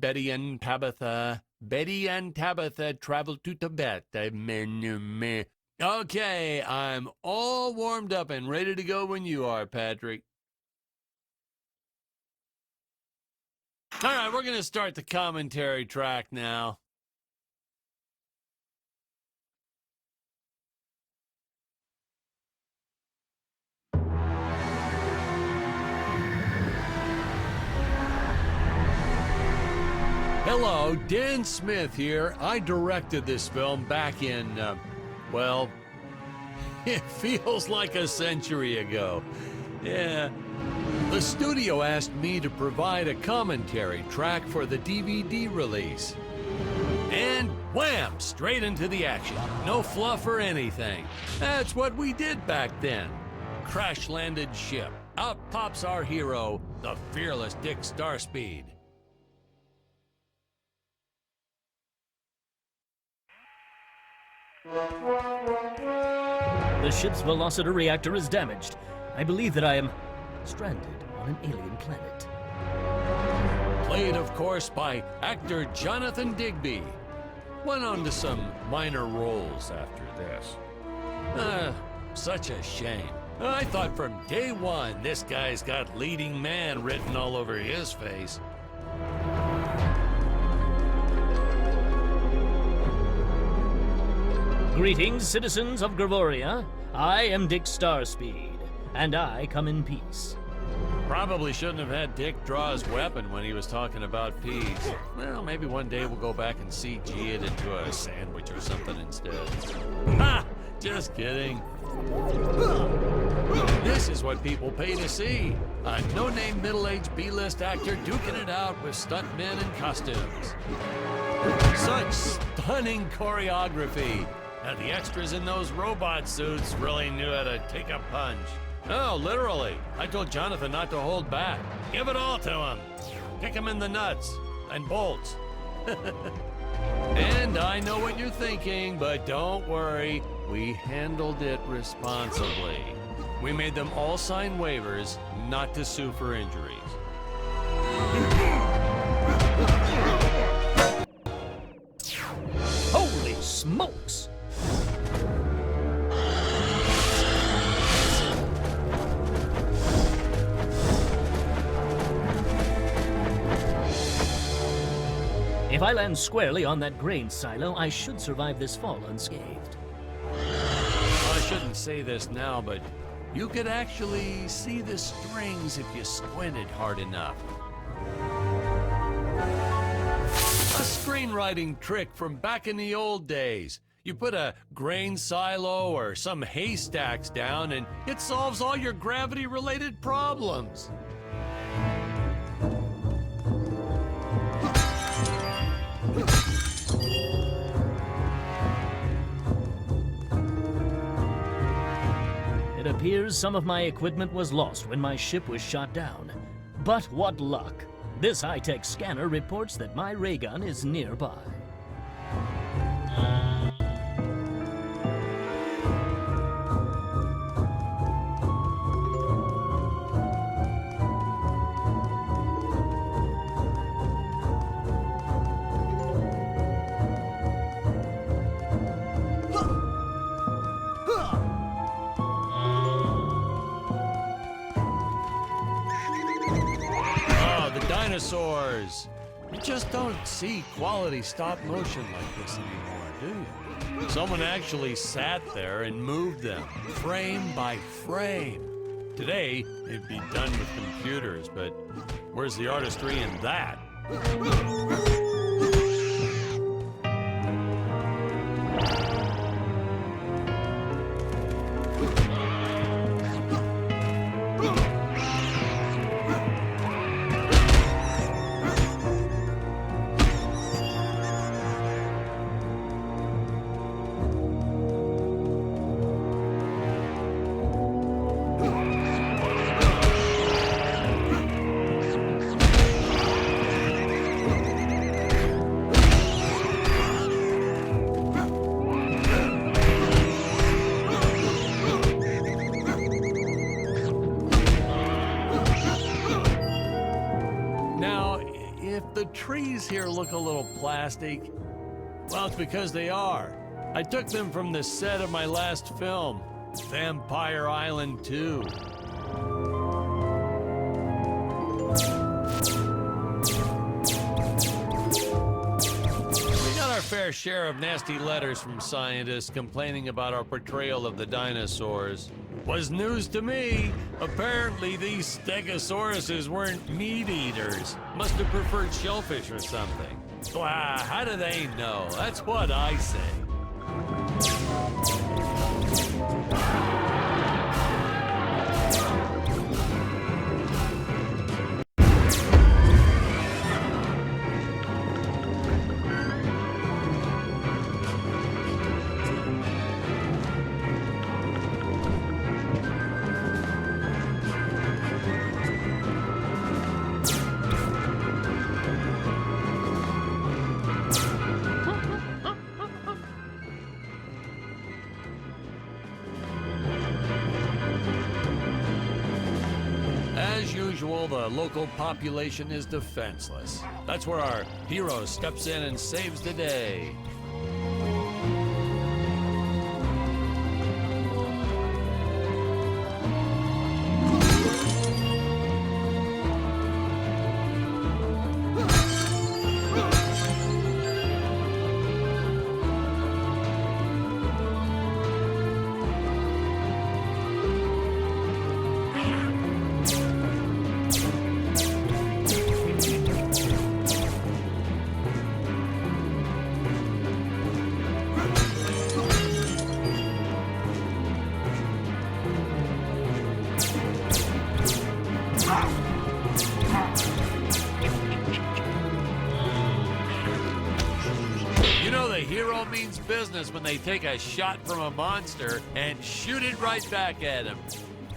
Betty and Tabitha. Betty and Tabitha traveled to Tibet. Okay, I'm all warmed up and ready to go when you are, Patrick. All right, we're going to start the commentary track now. Hello, Dan Smith here. I directed this film back in, well, it feels like a century ago. Yeah. The studio asked me to provide a commentary track for the DVD release. And wham! Straight into the action. No fluff or anything. That's what we did back then. Crash-landed ship. Out pops our hero, the fearless Dick Starspeed. The ship's velocity reactor is damaged. I believe that I am stranded on an alien planet. Played, of course, by actor Jonathan Digby. Went on to some minor roles after this. Such a shame. I thought from day one this guy's got leading man written all over his face. Greetings, citizens of Gravoria. I am Dick Starspeed, and I come in peace. Probably shouldn't have had Dick draw his weapon when he was talking about peas. Well, maybe one day we'll go back and CG it into a sandwich or something instead. Ha! Just kidding. This is what people pay to see. A no-name middle-aged B-list actor duking it out with stuntmen in costumes. Such stunning choreography. Now, the extras in those robot suits really knew how to take a punch. Oh, literally. I told Jonathan not to hold back. Give it all to him. Kick him in the nuts and bolts. And I know what you're thinking, but don't worry. We handled it responsibly. We made them all sign waivers not to sue for injuries. Holy smokes! If I land squarely on that grain silo, I should survive this fall unscathed. I shouldn't say this now, but you could actually see the strings if you squinted hard enough. A screenwriting trick from back in the old days. You put a grain silo or some haystacks down and it solves all your gravity-related problems. It appears some of my equipment was lost when my ship was shot down. But what luck! This high-tech scanner reports that my ray gun is nearby. Dinosaurs. You just don't see quality stop motion like this anymore, do you? Someone actually sat there and moved them, frame by frame. Today, it'd be done with computers, but where's the artistry in that? If the trees here look a little plastic, well, it's because they are. I took them from the set of my last film, Vampire Island 2. We got our fair share of nasty letters from scientists complaining about our portrayal of the dinosaurs. Was news to me. Apparently these stegosauruses weren't meat eaters. Must have preferred shellfish or something. Wow, how do they know? That's what I say. As usual, the local population is defenseless. That's where our hero steps in and saves the day. You know the hero means business when they take a shot from a monster and shoot it right back at him.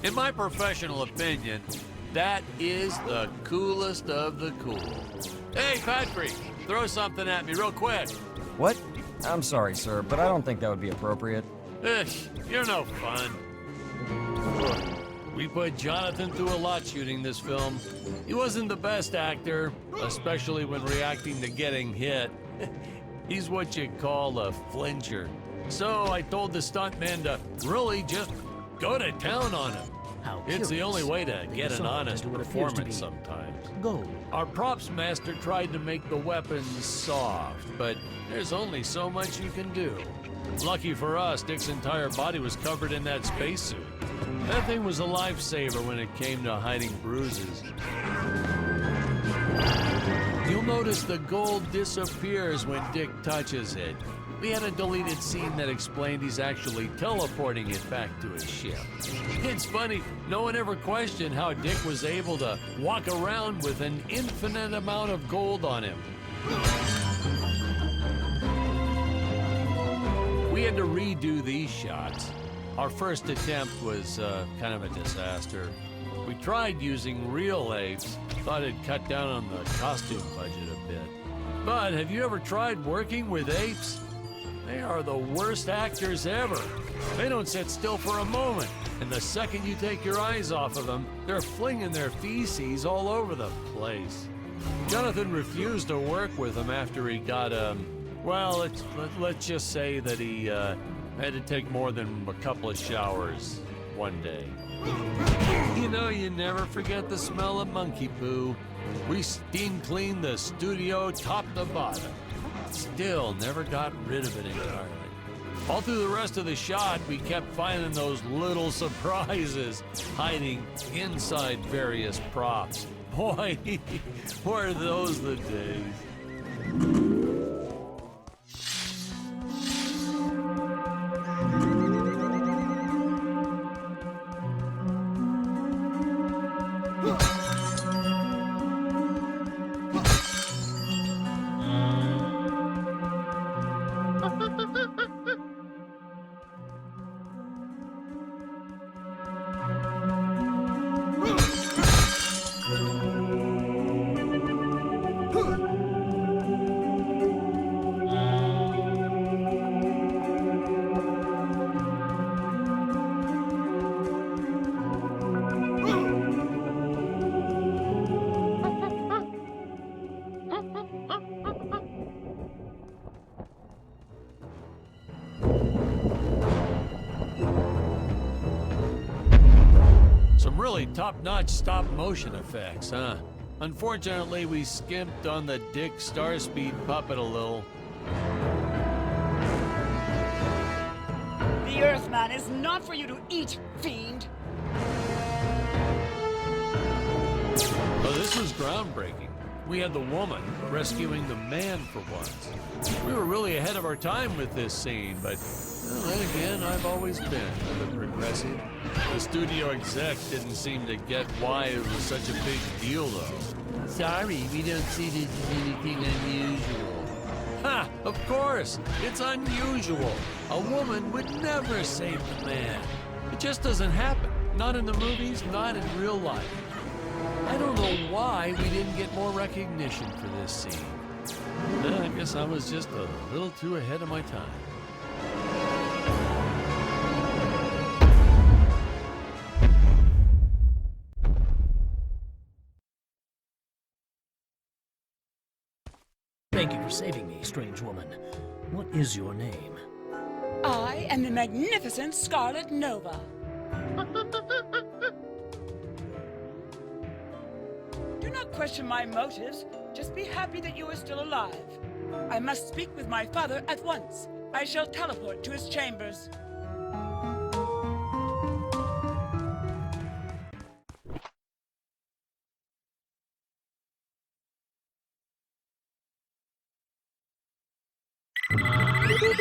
In my professional opinion, that is the coolest of the cool. Hey, Patrick, throw something at me real quick. What? I'm sorry, sir, but I don't think that would be appropriate. You're no fun. We put Jonathan through a lot shooting this film. He wasn't the best actor, especially when reacting to getting hit. He's what you call a flincher. So I told the stuntman to really just go to town on him. How It's the curious. only way to They get an resolved honest into what appears to performance be sometimes. Gold. Our props master tried to make the weapons soft, but there's only so much you can do. Lucky for us, Dick's entire body was covered in that spacesuit. That thing was a lifesaver when it came to hiding bruises. You'll notice the gold disappears when Dick touches it. We had a deleted scene that explained he's actually teleporting it back to his ship. It's funny, no one ever questioned how Dick was able to walk around with an infinite amount of gold on him. We had to redo these shots. Our first attempt was kind of a disaster. We tried using real apes, thought it'd cut down on the costume budget a bit. But have you ever tried working with apes? They are the worst actors ever. They don't sit still for a moment, and the second you take your eyes off of them, they're flinging their feces all over the place. Jonathan refused to work with them after he got, well, let's just say that he had to take more than a couple of showers one day. You know, you never forget the smell of monkey poo. We steam cleaned the studio top to bottom. Still never got rid of it entirely. All through the rest of the shot, we kept finding those little surprises hiding inside various props. Boy, were those the days. Really top-notch stop-motion effects, huh? Unfortunately, we skimped on the Dick Starspeed puppet a little. The Earthman is not for you to eat, fiend! Well, this was groundbreaking. We had the woman rescuing the man for once. We were really ahead of our time with this scene, but well, then again, I've always been a bit progressive. The studio exec didn't seem to get why it was such a big deal, though. Sorry, we don't see this as anything unusual. Ha! Of course! It's unusual! A woman would never save the man. It just doesn't happen. Not in the movies, not in real life. I don't know why we didn't get more recognition for this scene. I guess I was just a little too ahead of my time. Thank you for saving me, strange woman. What is your name? I am the magnificent Scarlet Nova. Do not question my motives. Just be happy that you are still alive. I must speak with my father at once. I shall teleport to his chambers.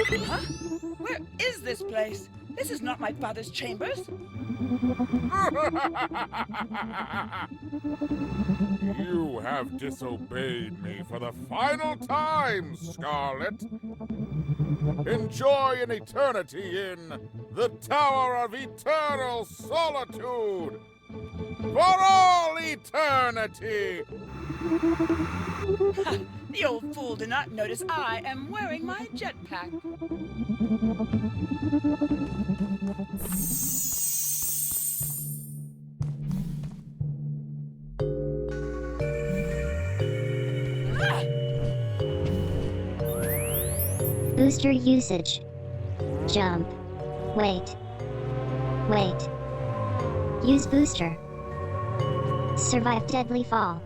Huh? Where is this place? This is not my father's chambers. You have disobeyed me for the final time, Scarlet. Enjoy an eternity in the Tower of Eternal Solitude. For all eternity! Ha! The old fool did not notice I am wearing my jetpack. Booster usage. Jump. Wait. Wait. Use booster. Survive deadly fall.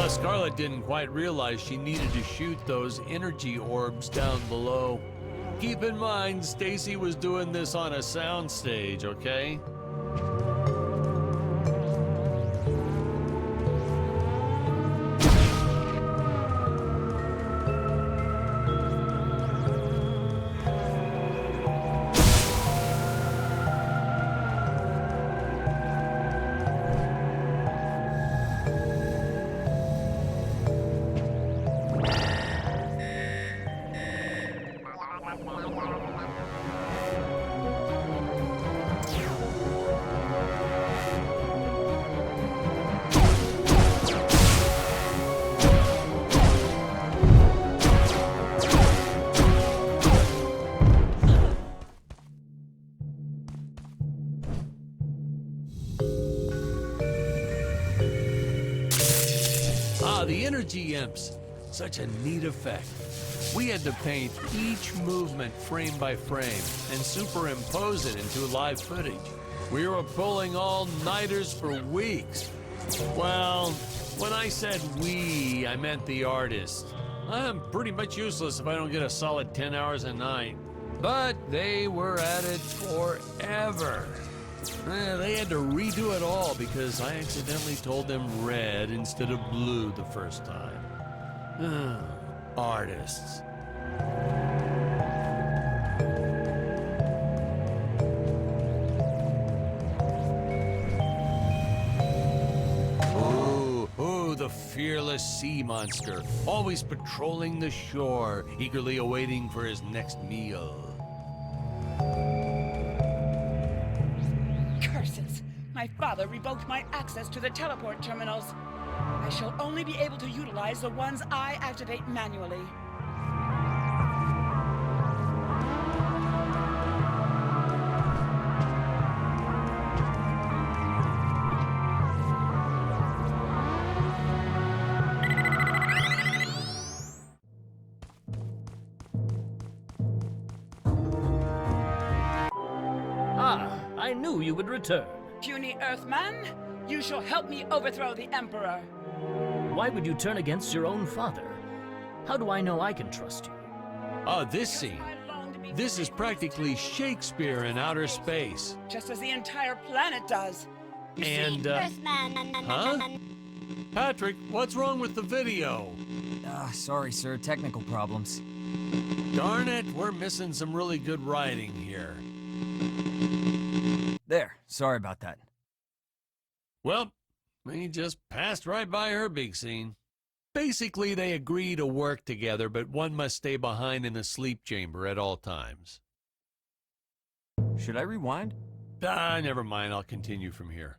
Scarlet didn't quite realize she needed to shoot those energy orbs down below. Keep in mind, Stacy was doing this on a soundstage, okay? The energy imps. Such a neat effect. We had to paint each movement frame by frame and superimpose it into live footage. We were pulling all-nighters for weeks. Well, when I said we, I meant the artists. I'm pretty much useless if I don't get a solid 10 hours a night. But they were at it forever. They had to redo it all because I accidentally told them red instead of blue the first time. Artists. Ooh, the fearless sea monster, always patrolling the shore, eagerly awaiting for his next meal. Curses! My father revoked my access to the teleport terminals. I shall only be able to utilize the ones I activate manually. Ah, I knew you would return. Puny Earthman, you shall help me overthrow the Emperor. Why would you turn against your own father? How do I know I can trust you? This scene. This is practically Shakespeare in outer space. Just as the entire planet does. And, huh? Patrick, what's wrong with the video? Sorry, sir. Technical problems. Darn it, we're missing some really good writing here. There. Sorry about that. Well, we just passed right by her big scene. Basically, they agree to work together, but one must stay behind in the sleep chamber at all times. Should I rewind? Never mind, I'll continue from here.